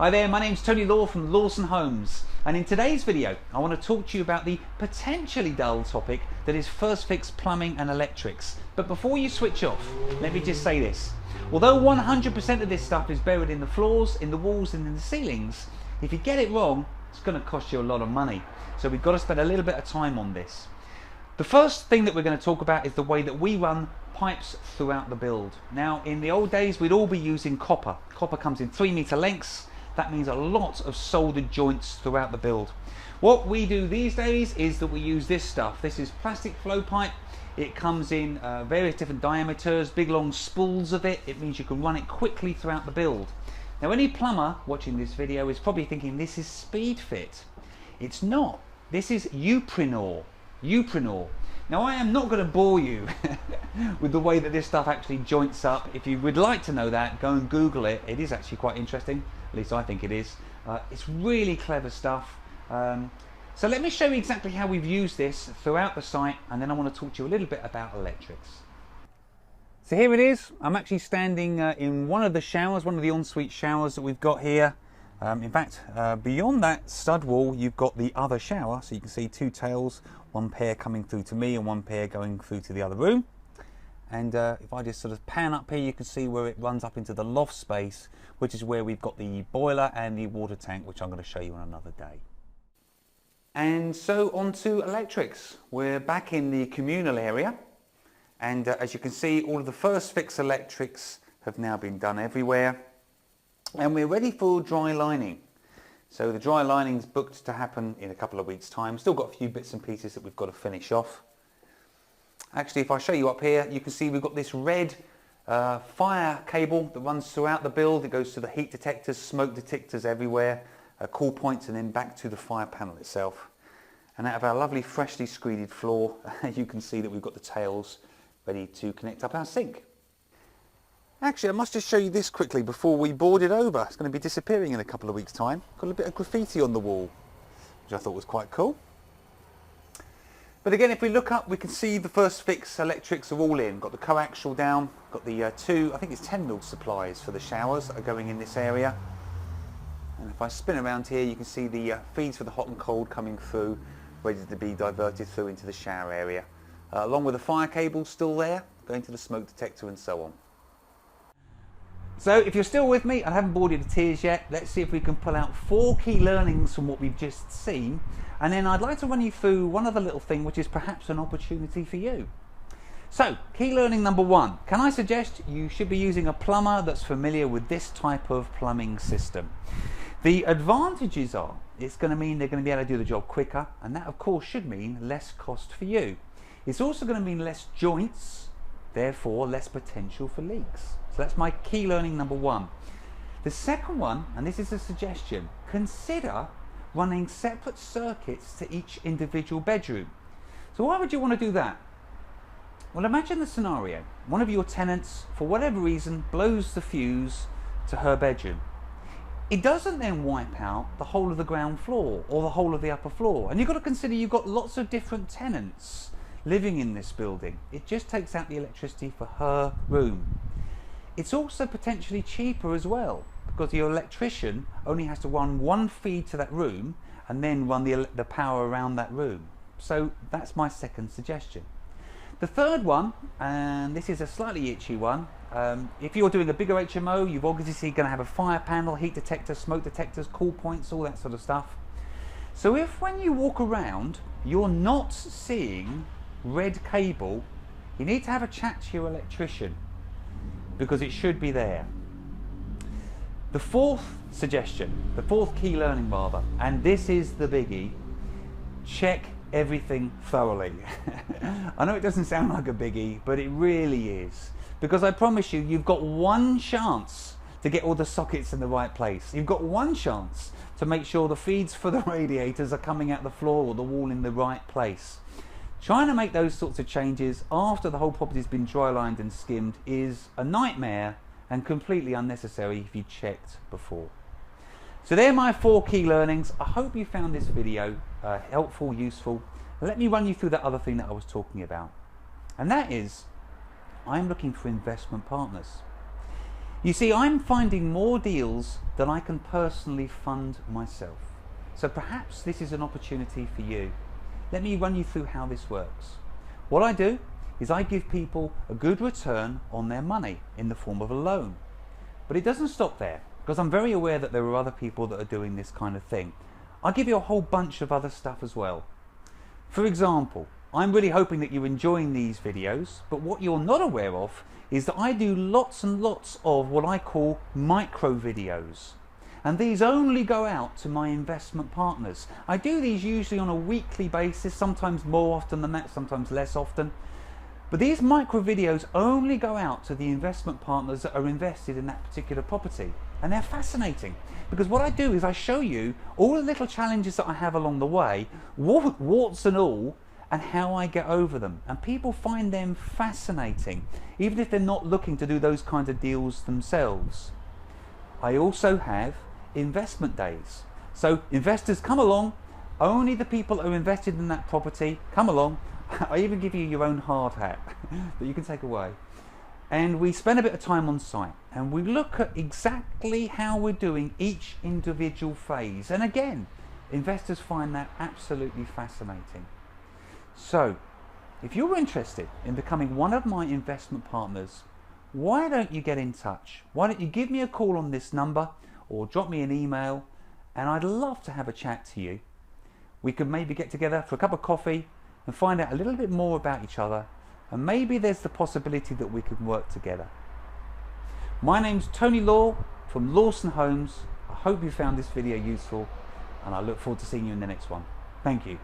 Hi there, my name's Tony Law from Lawson Homes, and in today's video I want to talk to you about the potentially dull topic that is first fix plumbing and electrics. But before you switch off, let me just say this. Although 100% of this stuff is buried in the floors, in the walls and in the ceilings, if you get it wrong, it's going to cost you a lot of money. So we've got to spend a little bit of time on this. The first thing that we're going to talk about is the way that we run pipes throughout the build. Now, in the old days, we'd all be using copper. Copper comes in 3-meter lengths. That means a lot of soldered joints throughout the build. What we do these days is that we use this stuff. This is plastic flow pipe. It comes in various different diameters, big long spools of it. It means you can run it quickly throughout the build. Now, any plumber watching this video is probably thinking this is speed fit. It's not. This is Uprinor. Now, I am not going to bore you with the way that this stuff actually joints up. If you would like to know that, go and Google it. It is actually quite interesting. At least I think it is. It's really clever stuff. So let me show you exactly how we've used this throughout the site, and then I want to talk to you a little bit about electrics. So here it is. I'm actually standing in one of the showers, one of the ensuite showers that we've got here. In fact, beyond that stud wall, you've got the other shower, so you can see two tails, one pair coming through to me and one pair going through to the other room. And if I just sort of pan up here, you can see where it runs up into the loft space, which is where we've got the boiler and the water tank, which I'm going to show you on another day. And so on to electrics. We're back in the communal area, and as you can see, all of the first fix electrics have now been done everywhere. And we're ready for dry lining. So the dry lining's booked to happen in a couple of weeks' time. Still got a few bits and pieces that we've got to finish off. Actually, if I show you up here, you can see we've got this red fire cable that runs throughout the build. It goes to the heat detectors, smoke detectors everywhere, cool points, and then back to the fire panel itself. And out of our lovely freshly screeded floor, you can see that we've got the tails ready to connect up our sink. Actually, I must just show you this quickly before we board it over. It's going to be disappearing in a couple of weeks' time. Got a bit of graffiti on the wall, which I thought was quite cool. But again, if we look up, we can see the first fix electrics are all in. Got the coaxial down, got the two, I think it's 10mm supplies for the showers that are going in this area. And if I spin around here, you can see the feeds for the hot and cold coming through, ready to be diverted through into the shower area. Along with the fire cable still there, going to the smoke detector and so on. So if you're still with me, I haven't bored you to tears yet, let's see if we can pull out 4 key learnings from what we've just seen, and then I'd like to run you through one other little thing which is perhaps an opportunity for you. So, key learning number 1, can I suggest you should be using a plumber that's familiar with this type of plumbing system. The advantages are, it's going to mean they're going to be able to do the job quicker, and that of course should mean less cost for you. It's also going to mean less joints, therefore less potential for leaks. So that's my key learning number 1. The second one, and this is a suggestion, consider running separate circuits to each individual bedroom. So why would you want to do that? Well, imagine the scenario. One of your tenants, for whatever reason, blows the fuse to her bedroom. It doesn't then wipe out the whole of the ground floor or the whole of the upper floor. And you've got to consider you've got lots of different tenants living in this building. It just takes out the electricity for her room. It's also potentially cheaper as well, because your electrician only has to run one feed to that room and then run the power around that room. So that's my second suggestion. The third one, and this is a slightly itchy one, if you're doing a bigger HMO, you're obviously going to have a fire panel, heat detector, smoke detectors, cool points, all that sort of stuff. So if when you walk around you're not seeing red cable, you need to have a chat to your electrician, because it should be there. The fourth suggestion, the fourth key learning rather, and this is the biggie, check everything thoroughly. I know it doesn't sound like a biggie, but it really is, because I promise you, you've got one chance to get all the sockets in the right place. You've got one chance to make sure the feeds for the radiators are coming out the floor or the wall in the right place. Trying to make those sorts of changes after the whole property's been dry lined and skimmed is a nightmare and completely unnecessary if you checked before. So they're my 4 key learnings. I hope you found this video helpful, useful. Let me run you through that other thing that I was talking about. And that is, I'm looking for investment partners. You see, I'm finding more deals than I can personally fund myself. So perhaps this is an opportunity for you. Let me run you through how this works. What I do is I give people a good return on their money in the form of a loan. But it doesn't stop there, because I'm very aware that there are other people that are doing this kind of thing. I'll give you a whole bunch of other stuff as well. For example, I'm really hoping that you're enjoying these videos, but what you're not aware of is that I do lots and lots of what I call micro videos. And these only go out to my investment partners. I do these usually on a weekly basis, sometimes more often than that, sometimes less often. But these micro videos only go out to the investment partners that are invested in that particular property. And they're fascinating, because what I do is I show you all the little challenges that I have along the way, warts and all, and how I get over them. And people find them fascinating, even if they're not looking to do those kinds of deals themselves. I also have investment days. So investors come along, only the people who are invested in that property come along. I even give you your own hard hat that you can take away. And we spend a bit of time on site and we look at exactly how we're doing each individual phase. And again, investors find that absolutely fascinating. So, if you're interested in becoming one of my investment partners, why don't you get in touch? Why don't you give me a call on this number or drop me an email, and I'd love to have a chat to you. We could maybe get together for a cup of coffee and find out a little bit more about each other, and maybe there's the possibility that we could work together. My name's Tony Law from Lawson Homes. I hope you found this video useful, and I look forward to seeing you in the next one. Thank you.